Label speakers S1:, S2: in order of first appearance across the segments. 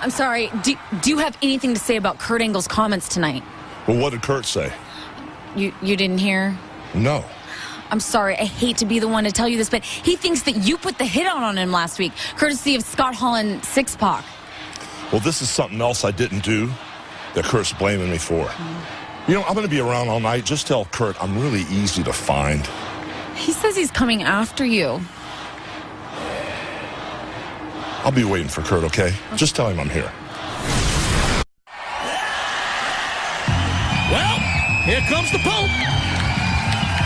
S1: I'm sorry. Do you have anything to say about Kurt Angle's comments tonight?
S2: Well, what did Kurt say?
S1: You didn't hear?
S2: No.
S1: I'm sorry. I hate to be the one to tell you this, but he thinks that you put the hit out on him last week, courtesy of Scott Hall and Six-Pac.
S2: Well, this is something else I didn't do that Kurt's blaming me for. You know, I'm going to be around all night. Just tell Kurt I'm really easy to find.
S1: He says he's coming after you.
S2: I'll be waiting for Kurt, okay? Just tell him I'm here.
S3: Well, here comes the Pope.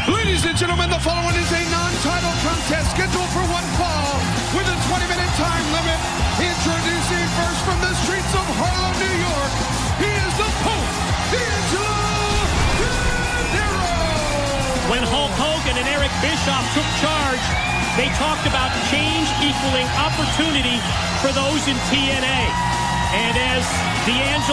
S3: Ladies and gentlemen, the following is a non-title contest scheduled for one fall with a 20-minute time limit. Introducing first from the streets of Harlem, New York, he is the Pope, Dinero.
S4: When Hulk Hogan and Eric Bischoff took charge, they talked about change equaling opportunity for those in TNA. And as Dinero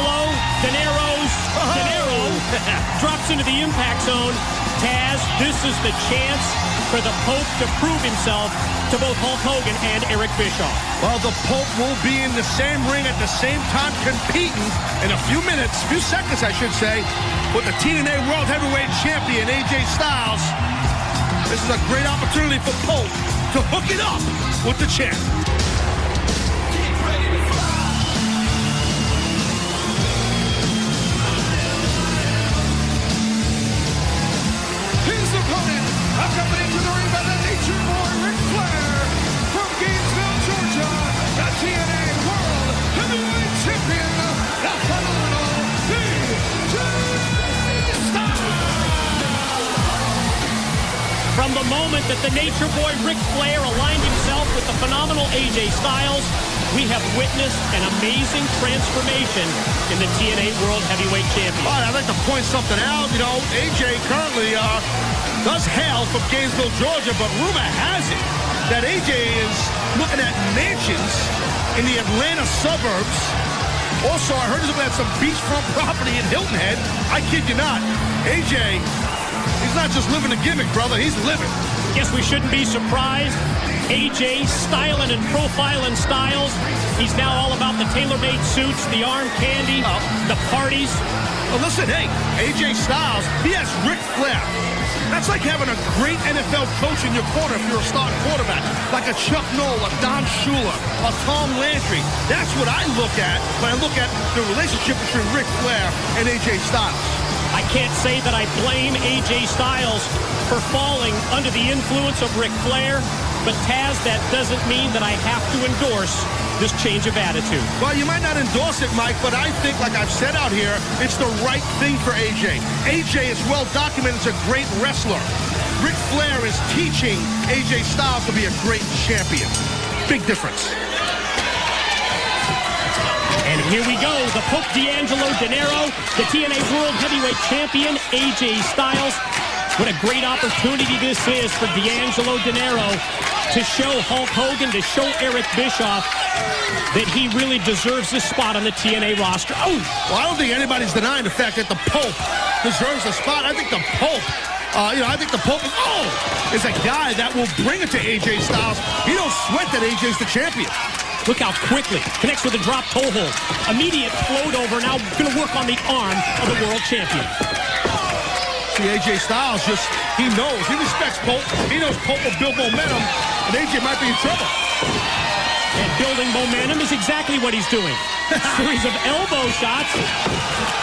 S4: drops into the impact zone, Taz, this is the chance for the Pope to prove himself to both Hulk Hogan and Eric Bischoff.
S3: Well, the Pope will be in the same ring at the same time competing in a few seconds, I should say, with the TNA World Heavyweight Champion, AJ Styles. This is a great opportunity for Pope to hook it up with the champ. His opponent, accompanied to the ring by the Nature Boy, Ric Flair, from Gainesville, Georgia, the TNA World Heavyweight Champion, the phenomenal AJ Styles.
S4: From the moment that the Nature Boy Ric Flair aligned himself with the phenomenal AJ Styles, we have witnessed an amazing transformation in the TNA World Heavyweight Champion.
S3: All right, I'd like to point something out. You know, AJ currently does hail from Gainesville, Georgia, but rumor has it that AJ is looking at mansions in the Atlanta suburbs. Also, I heard he's looking at some beachfront property in Hilton Head. I kid you not. AJ, he's not just living a gimmick, brother. He's living.
S4: Guess we shouldn't be surprised. AJ styling and profiling styles. He's now all about the tailor-made suits, the arm candy, the parties.
S3: Well, listen, hey, AJ Styles, he has Ric Flair. That's like having a great NFL coach in your corner if you're a starting quarterback, like a Chuck Noll, a Don Shula, a Tom Landry. That's what I look at when I look at the relationship between Ric Flair and AJ Styles.
S4: I can't say that I blame AJ Styles for falling under the influence of Ric Flair, but Taz, that doesn't mean that I have to endorse this change of attitude.
S3: Well, you might not endorse it, Mike, but I think, like I've said out here, it's the right thing for AJ. AJ is well documented as a great wrestler. Ric Flair is teaching AJ Styles to be a great champion. Big difference.
S4: And here we go, the Pope D'Angelo Dinero, the TNA World Heavyweight Champion, AJ Styles. What a great opportunity this is for D'Angelo Dinero to show Hulk Hogan, to show Eric Bischoff that he really deserves this spot on the TNA roster. Oh!
S3: Well, I don't think anybody's denying the fact that the Pope deserves a spot. I think the Pope, I think the Pope is a guy that will bring it to AJ Styles. He don't sweat that AJ's the champion.
S4: Look how quickly connects with a drop toe hold. Immediate float over, now going to work on the arm of the world champion.
S3: See, AJ Styles he knows. He respects Pope. He knows Pope will build momentum, and AJ might be in trouble.
S4: And building momentum is exactly what he's doing. A series of elbow shots.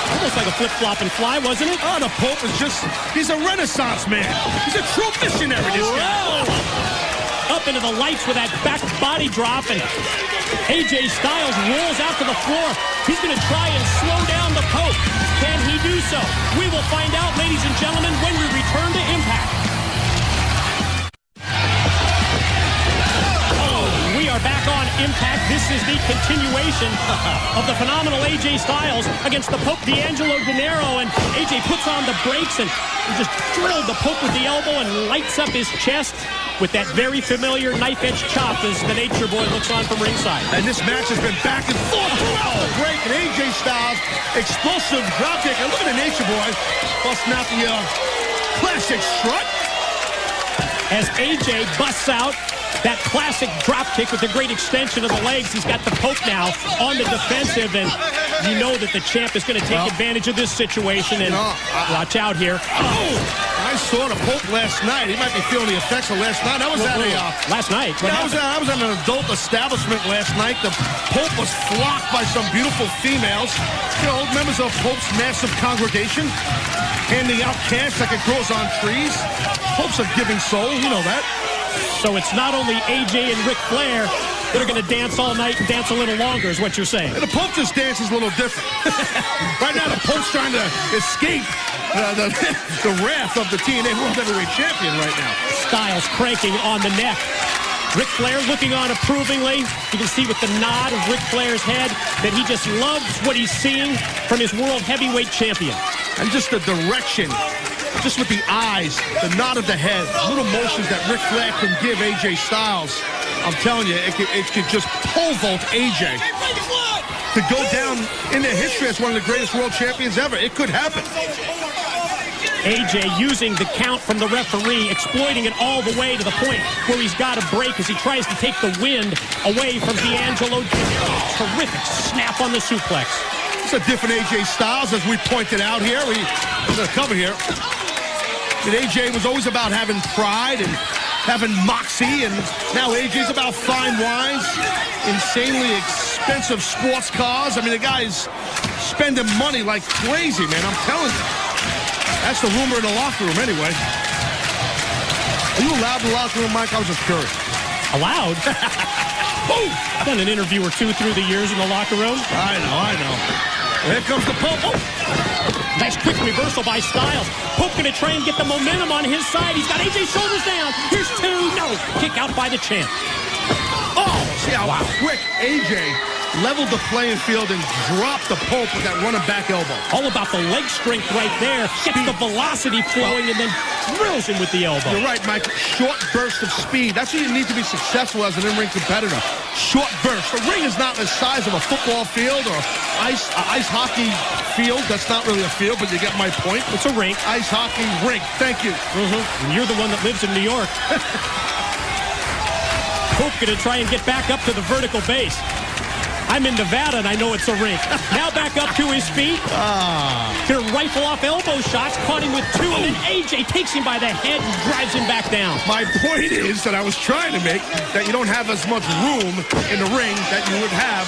S4: Almost like a flip-flop and fly, wasn't it?
S3: Oh, the Pope is he's a renaissance man. He's a true missionary, this guy.
S4: Up into the lights with that back body drop, and AJ Styles rolls out to the floor. He's going to try and slow down the Pope. Can he do so? We will find out, ladies and gentlemen, when we return to Impact. Oh, we are back on Impact. This is the continuation of the phenomenal AJ Styles against the Pope D'Angelo Dinero, and AJ puts on the brakes and just drilled the Pope with the elbow and lights up his chest with that very familiar knife-edge chop as the Nature Boy looks on from ringside.
S3: And this match has been back and forth throughout the break. And AJ Styles, explosive dropkick. And look at the Nature Boy busting out the classic strut.
S4: as AJ busts out that classic drop kick with a great extension of the legs. He's got the Pope now on the defensive, and you know that the champ is going to take advantage of this situation, and watch out here.
S3: Oh, I saw the Pope last night. He might be feeling the effects of last night. I was at
S4: last night.
S3: Yeah, I was at an adult establishment last night. The Pope was flocked by some beautiful females, members of Pope's massive congregation, handing out cash like it grows on trees. Pope's a giving soul, you know that.
S4: So it's not only AJ and Ric Flair that are going to dance all night and dance a little longer, is what you're saying.
S3: And the Pope just dances a little different. Right now, the Pope's trying to escape the wrath of the TNA World Heavyweight Champion right now.
S4: Styles cranking on the neck. Ric Flair looking on approvingly. You can see with the nod of Ric Flair's head that he just loves what he's seeing from his World Heavyweight Champion.
S3: And just the direction, just with the eyes, the nod of the head, little motions that Ric Flair can give AJ Styles. I'm telling you, it could just pole vault AJ to go down into history as one of the greatest world champions ever. It could happen.
S4: AJ using the count from the referee, exploiting it all the way to the point where he's got a break as he tries to take the wind away from D'Angelo. Terrific snap on the suplex.
S3: It's a different AJ Styles, as we pointed out here. We're going to cover here. And AJ was always about having pride and having moxie, and now AJ's about fine wines, insanely expensive sports cars. I mean, the guy's spending money like crazy, man. I'm telling you. That's the rumor in the locker room, anyway. Are you allowed in the locker room, Mike? I was just curious.
S4: Allowed?
S3: Boom!
S4: Done an interview or two through the years in the locker room.
S3: I know. Well, here comes the Pope. Oh.
S4: Nice quick reversal by Styles. Pope going to try and get the momentum on his side. He's got AJ's shoulders down. Here's two. No. Kick out by the champ.
S3: Oh, see how quick AJ leveled the playing field and dropped the Pope with that running back elbow.
S4: All about the leg strength right there. Gets the velocity flowing and then drills him with the elbow.
S3: You're right, Mike. Short burst of speed. That's what you need to be successful as an in-ring competitor. Short burst. The ring is not the size of a football field or ice hockey field. That's not really a field, but you get my point.
S4: It's a rink.
S3: Ice hockey rink. Thank you.
S4: And you're the one that lives in New York. Pope going to try and get back up to the vertical base. I'm in Nevada, and I know it's a rink. Now back up to his feet. Gonna rifle off elbow shots. Caught him with two, and then AJ takes him by the head and drives him back down.
S3: My point is that I was trying to make that you don't have as much room in the ring that you would have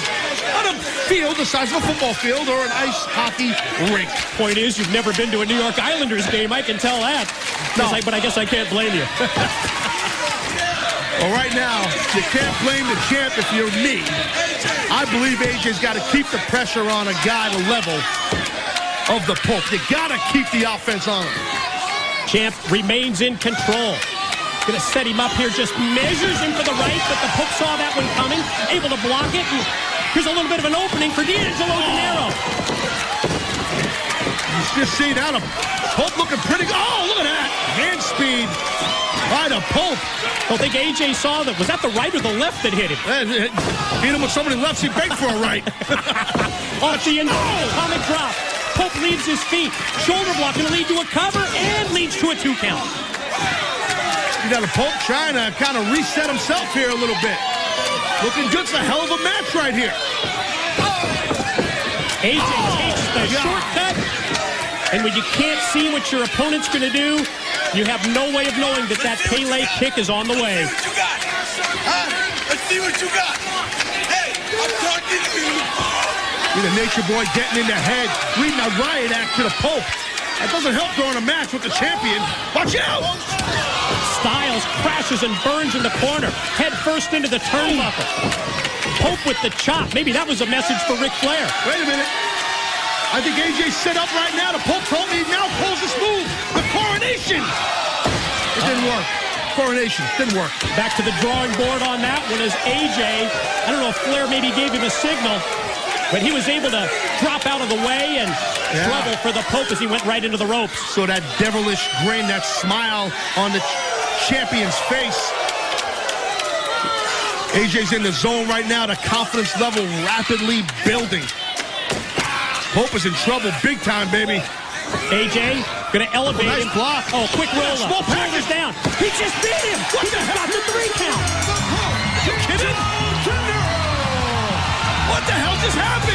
S3: on a field the size of a football field or an ice hockey rink.
S4: Point is, you've never been to a New York Islanders game. I can tell that. No. But I guess I can't blame you.
S3: Well, right now, you can't blame the champ if you're me. I believe AJ's got to keep the pressure on a guy the level of the Pope. You got to keep the offense on him.
S4: Champ remains in control. Going to set him up here, just measures him for the right, but the Pope saw that one coming, able to block it. And here's a little bit of an opening for D'Angelo Dinero.
S3: You just see now the Pope looking pretty good. Oh, look at that. Hand speed by the Pope.
S4: Don't think AJ saw that. Was that the right or the left that hit him?
S3: Hit him with somebody left. He begged for a right.
S4: Off the end. Atomic drop. Pope leaves his feet. Shoulder block going to lead to a cover and leads to a 2 count.
S3: You got a Pope trying to kind of reset himself here a little bit. Looking good. It's a hell of a match right here.
S4: AJ takes the shortcut. And when you can't see what your opponent's going to do, you have no way of knowing that that Pele kick is on the way.
S5: Let's see what you got. Let's see what you got. Hey, I'm talking to you.
S3: You're the nature boy getting in the head, leading a riot act to the Pope. That doesn't help during a match with the champion. Watch out!
S4: Styles crashes and burns in the corner, head first into the turnbuckle. Pope with the chop. Maybe that was a message for Ric Flair.
S3: Wait a minute. I think AJ's set up right now. The Pope told me he now pulls this move. The coronation. It didn't work. Coronation didn't work.
S4: Back to the drawing board on that one as AJ, I don't know if Flair maybe gave him a signal, but he was able to drop out of the way and trouble for the Pope as he went right into the ropes.
S3: So that devilish grin, that smile on the champion's face. AJ's in the zone right now. The confidence level rapidly building. Pope is in trouble big time, baby.
S4: AJ going to elevate
S3: nice
S4: him.
S3: block.
S4: Oh, quick roll up.
S3: Small package.
S4: Shoulders down. He just beat him.
S3: What
S4: He
S3: the
S4: just
S3: hell?
S4: got the 3 count.
S3: You kidding? What the hell just happened?